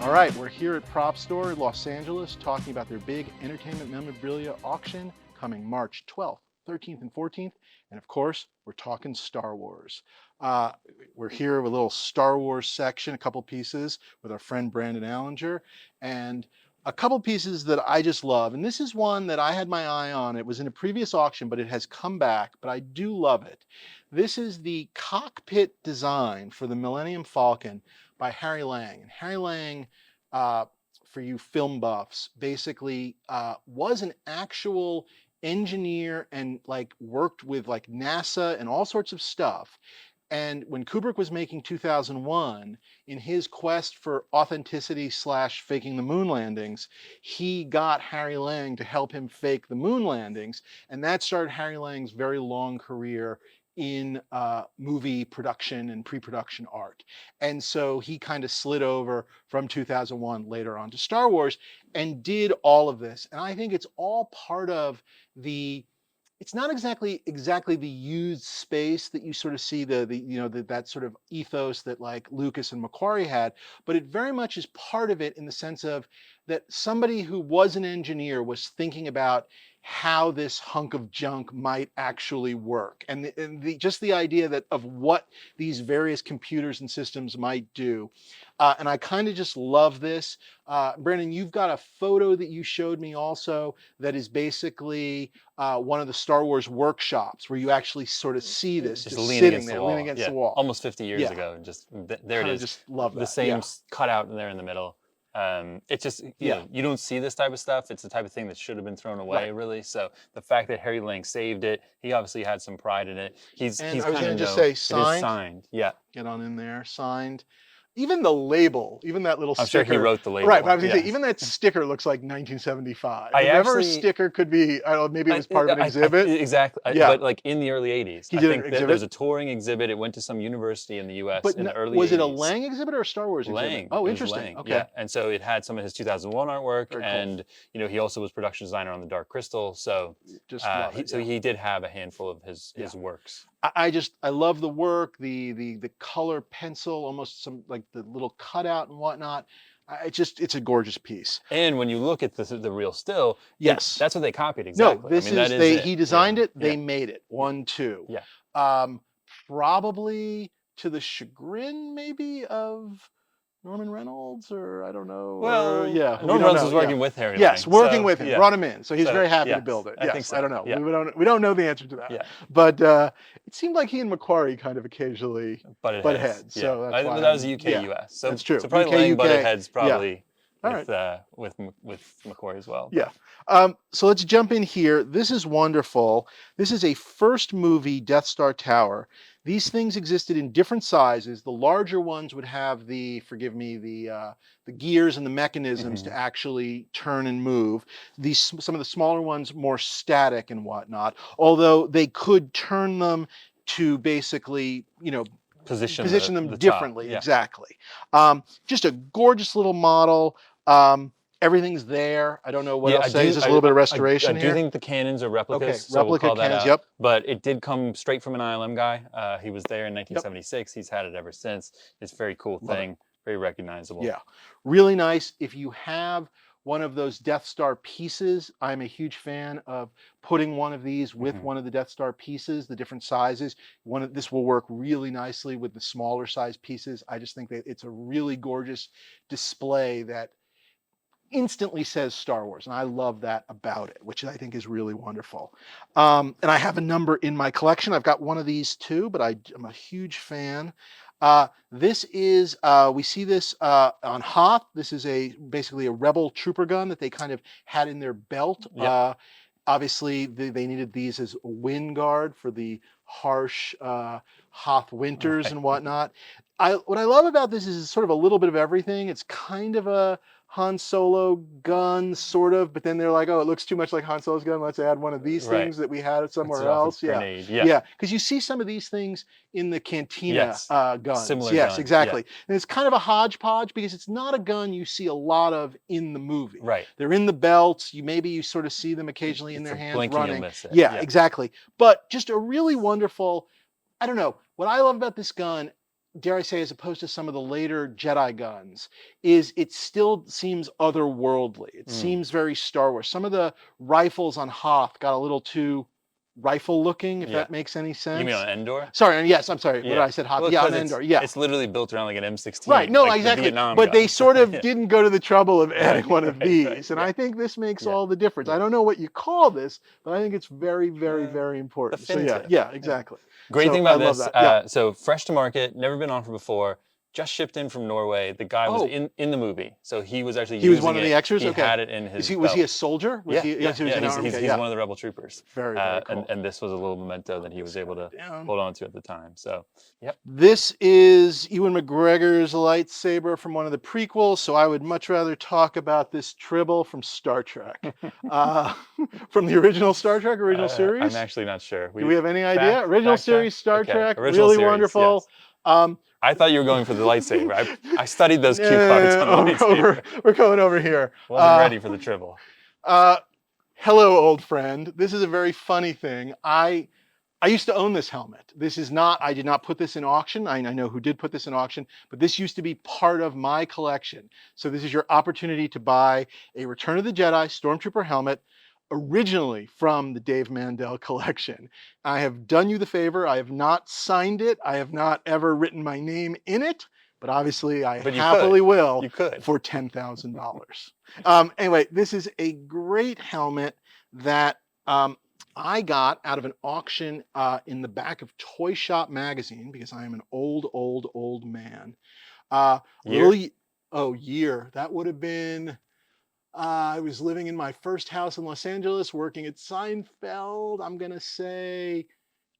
All right, we're here at Propstore, Los Angeles, talking about their big entertainment memorabilia auction coming March 12th, 13th, and 14th. And of course, we're talking Star Wars. Uh, we're here with a little Star Wars section, a couple pieces with our friend Brandon Allinger, and a couple pieces that I just love. And this is one that I had my eye on. It was in a previous auction, but it has come back, but I do love it. This is the cockpit design for the Millennium Falcon by Harry Lang. And Harry Lang, for you film buffs, basically was an actual engineer and like worked with like NASA and all sorts of stuff. And when Kubrick was making 2001, in his quest for authenticity slash faking the moon landings, he got Harry Lang to help him fake the moon landings. And that started Harry Lang's very long career in movie production and pre-production art. And so he kind of slid over from 2001 later on to Star Wars and did all of this. And I think it's all part of it's not exactly the used space that you sort of see that sort of ethos that like Lucas and Macquarie had, but it very much is part of it in the sense of that somebody who was an engineer was thinking about how this hunk of junk might actually work, and just the idea that of what these various computers and systems might do. And I kind of just love this. Brandon, you've got a photo that you showed me also that is basically one of the Star Wars workshops where you actually sort of see this just just leaning sitting against there, the wall. leaning against the wall. Almost 50 years Yeah. ago, and just there it Kinda is. just love the that. same Yeah. cutout there in the middle. It's just you don't see this type of stuff. It's the type of thing that should have been thrown away, Right. really. So the fact that Harry Lang saved it, he obviously had some pride in it. He's And he's I was kind going of to just known. say It is signed. signed. Yeah. Get on in there, signed. Even the label, even that little I'm sticker. sure he wrote the label. Right, but I was going to yes. say, even that sticker looks like 1975. I If ever a actually- sticker could be, I don't know, maybe it was part of an exhibit. Exactly. Yeah. But like in the early 80s. He I did an think that exhibit? there was a touring exhibit. It went to some university in the US But in the early was 80s. it a Lang exhibit or a Star Wars Lang. exhibit? Oh, It was interesting. Lang, Okay. Yeah, and so it had some of his 2001 artwork, Very cool. and he also was production designer on the Dark Crystal. So Just love it. so he did have a handful of his works. I love the work, the color pencil, almost some like the little cutout and whatnot. It's a gorgeous piece. And when you look at the real still, Yes, that's what they copied exactly. No, this that is it. he designed Yeah. it, they made it. 1, 2. Yeah. Probably to the chagrin maybe of Norman Reynolds, or I don't know. Well, yeah, Norman Reynolds was working with Harry Lang. Yes, working with him, brought him in, so he's very happy to yes, build it. I Yes, think so. I don't know. Yeah. We don't know the answer to that. Yeah. But it seemed like he and Macquarie kind of occasionally butted heads. Yeah. So that's why that was UK US. So that's true. So probably UK, Lang butted heads probably with Macquarie as well. Yeah. So let's jump in here. This is wonderful. This is a first movie Death Star Tower. These things existed in different sizes. The larger ones would have the gears and the mechanisms to actually turn and move. Some of the smaller ones more static and whatnot, although they could turn them to basically, position them differently. Top. Yeah. Exactly. Just a gorgeous little model. Everything's there. I don't know what else to say. It's just a little bit of restoration I here. do think the cannons are replicas. Okay, so replica we'll call cannons, that out. yep. But it did come straight from an ILM guy. He was there in 1976. He's had it ever since. It's a very cool thing, very recognizable. Yeah, really nice. If you have one of those Death Star pieces, I'm a huge fan of putting one of these with one of the Death Star pieces, the different sizes. This will work really nicely with the smaller size pieces. I just think that it's a really gorgeous display that instantly says Star Wars, and I love that about it, which I think is really wonderful. And I have a number in my collection. I've got one of these too, but I'm a huge fan. This is, we see this on Hoth. This is basically a Rebel trooper gun that they kind of had in their belt. Yep. Obviously, they needed these as a wind guard for the harsh Hoth winters and whatnot. What I love about this is it's sort of a little bit of everything. It's kind of a Han Solo gun, sort of, but then they're like, oh, it looks too much like Han Solo's gun. Let's add one of these things that we had somewhere else. Grenade. Yeah, because you see some of these things in the Cantina guns. Similar yes, gun. exactly. Yeah. And it's kind of a hodgepodge because it's not a gun you see a lot of in the movie. Right. They're in the belts. You sort of see them occasionally in their hands running. You'll miss it. Yeah, exactly. But just a really wonderful, I don't know, what I love about this gun, dare I say, as opposed to some of the later Jedi guns, is it still seems otherworldly. It Mm. seems very Star Wars. Some of the rifles on Hoth got a little too rifle looking, if Yeah. that makes any sense. You mean on Endor? Sorry, and yes, I'm sorry. What did Yeah. I said? Hoth. Well, Yeah, on 'cause Endor. Yeah. it's literally built around like an M16, Right, no, like the exactly. Vietnam But they guns. sort of Yeah. didn't go to the trouble of adding one of Right, these. right, And yeah. I think this makes Yeah. all the difference. I Yeah. don't know what you call this, but I think it's very, very, Yeah. very The important. So fin yeah, tip. yeah, Yeah. exactly. Great thing So I about love this, that. Yeah. so fresh to market, never been on for before, just shipped in from Norway. The guy was Oh, in the movie, so he was actually he was one using of the it. extras? He Okay. had it in his Was he belt. a soldier? Was Yeah, he? yeah, Yes, he was yeah. in He's army. he's, Okay, he's yeah. one of the rebel troopers. Very, very cool. And this was a little memento that he was able to Down. hold on to at the time. So, yep. This is Ewan McGregor's lightsaber from one of the prequels, so I would much rather talk about this tribble from Star Trek. Uh, from the original Star Trek, original series? I'm actually not sure. Do we have any idea? Original fact check? series, Star Okay, Trek, original really series, wonderful. yes. I thought you were going for the lightsaber. I studied those cue cards on the lightsaber. We're going over here. Wasn't ready for the tribble. Hello, old friend. This is a very funny thing. I used to own this helmet. This is not, I did not put this in auction. I know who did put this in auction, but this used to be part of my collection. So this is your opportunity to buy a Return of the Jedi Stormtrooper helmet, originally from the Dave Mandel collection. I have done you the favor. I have not signed it. I have not ever written my name in it, but obviously I happily will for $10,000. Anyway, this is a great helmet that I got out of an auction in the back of Toy Shop magazine, because I am an old man. Year? Year. That would have been, I was living in my first house in Los Angeles, working at Seinfeld. I'm going to say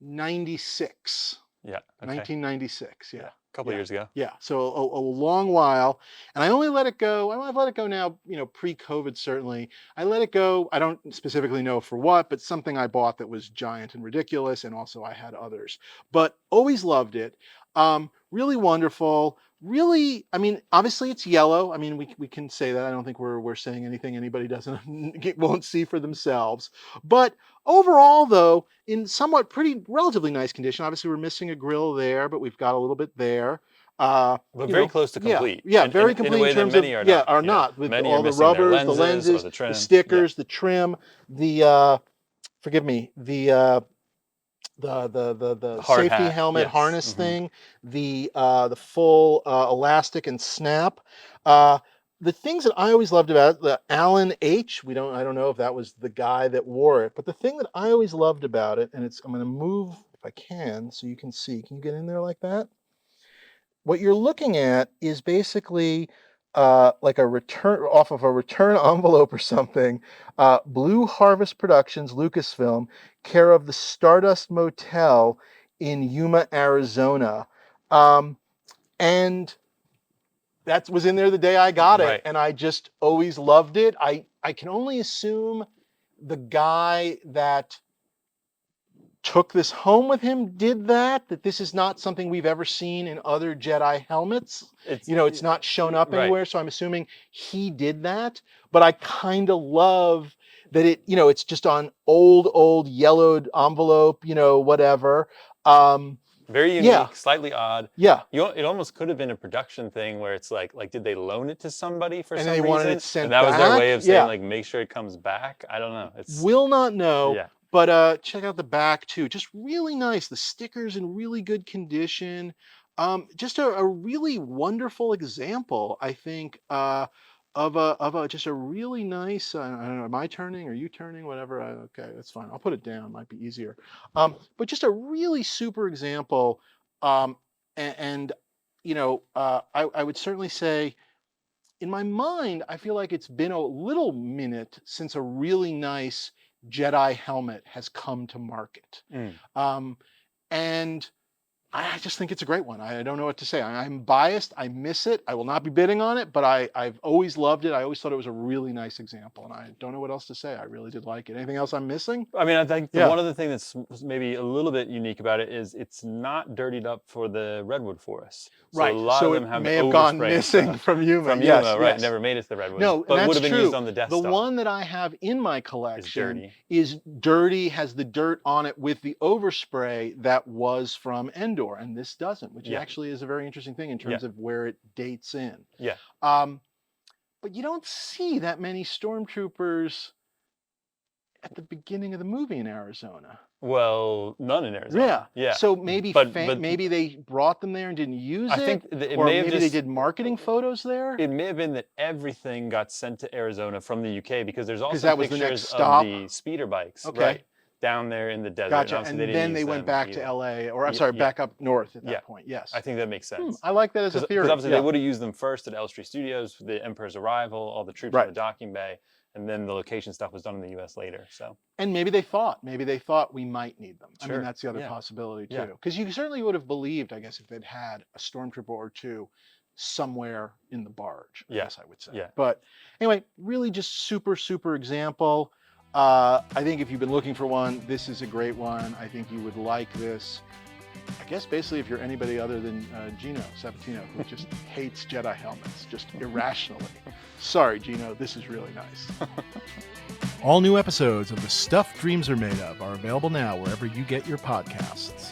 96. Yeah. Okay. 1996. Yeah. A couple of years ago. Yeah. So a long while. And I only let it go. I've let it go now, pre-COVID, certainly. I let it go. I don't specifically know for what, but something I bought that was giant and ridiculous. And also I had others, but always loved it. Really wonderful. Really, I mean, obviously it's yellow. I mean, we can say that. I don't think we're saying anything anybody won't see for themselves. But overall, though, in somewhat relatively nice condition. Obviously, we're missing a grill there, but we've got a little bit there. But very close to complete. Yeah, very complete in a way in terms that many of, are not. with Many all are the missing their rubbers, the lenses, or the trim. the stickers, the trim, the forgive me, the hard safety hat, helmet yes. harness thing, the full elastic and snap. The things that I always loved about it, the Alan H. I don't know if that was the guy that wore it, but the thing that I always loved about it, and I'm going to move if I can so you can see. Can you get in there like that? What you're looking at is basically like a return off of a return envelope or something. Blue Harvest Productions, Lucasfilm, care of the Stardust Motel in Yuma, Arizona. And that was in there the day I got it. Right. And I just always loved it. I can only assume the guy that took this home with him did that this is not something we've ever seen in other Jedi helmets. It's not shown up anywhere, so I'm assuming he did that. But I kind of love that it's just on old yellowed envelope, whatever. Very unique, slightly odd. Yeah. It almost could have been a production thing where it's like did they loan it to somebody for some reason? And they wanted it sent and that back? was their way of saying like make sure it comes back. I don't know. Will not know. Yeah. But check out the back too. Just really nice. The stickers in really good condition. Just a really wonderful example, I think, of just a really nice. I don't know. Am I turning? Are you turning? Whatever. Okay, that's fine. I'll put it down. Might be easier. But just a really super example. I would certainly say, in my mind, I feel like it's been a little minute since a really nice Jedi helmet has come to market. And I just think it's a great one. I don't know what to say. I'm biased. I miss it. I will not be bidding on it, but I've always loved it. I always thought it was a really nice example, and I don't know what else to say. I really did like it. Anything else I'm missing? I mean, I think one other thing that's maybe a little bit unique about it is it's not dirtied up for the redwood forest. So right. A lot so of them may have gone missing from Yuma. Yes, right. Never made it to the redwood. No, but that's would have been true. used on the Death Star. The one that I have in my collection is dirty. Has the dirt on it with the overspray that was from Endor. Endor, and this doesn't, which Yeah. actually is a very interesting thing in terms of where it dates in. Yeah. But you don't see that many stormtroopers at the beginning of the movie in Arizona. Well, none in Arizona. Yeah. So maybe but maybe they brought them there and didn't use I it, think it or may have maybe they just did marketing photos there. it may have been that everything got sent to Arizona from the UK because there's also that was the next pictures stop. of the speeder bikes, Okay. right, down there in the desert. Gotcha. obviously And they then didn't they use went them back either. to LA, or I'm sorry, back up north at that point. Yes. I think that makes sense. I like that as a theory. Because obviously Yeah. they would have used them first at Elstree Studios, the Emperor's arrival, all the troops in the docking bay, and then the location stuff was done in the U.S. later. So. And maybe they thought we might need them. Sure. I mean, that's the other possibility too. Yeah. Because you certainly would have believed, I guess, if they'd had a stormtrooper or two somewhere in the barge. I guess I would say. Yeah. But anyway, really just super example. I think if you've been looking for one, this is a great one. I think you would like this. I guess basically if you're anybody other than Gino Sabatino, who just hates Jedi helmets, just irrationally. Sorry, Gino, this is really nice. All new episodes of The Stuff Dreams Are Made Of are available now wherever you get your podcasts.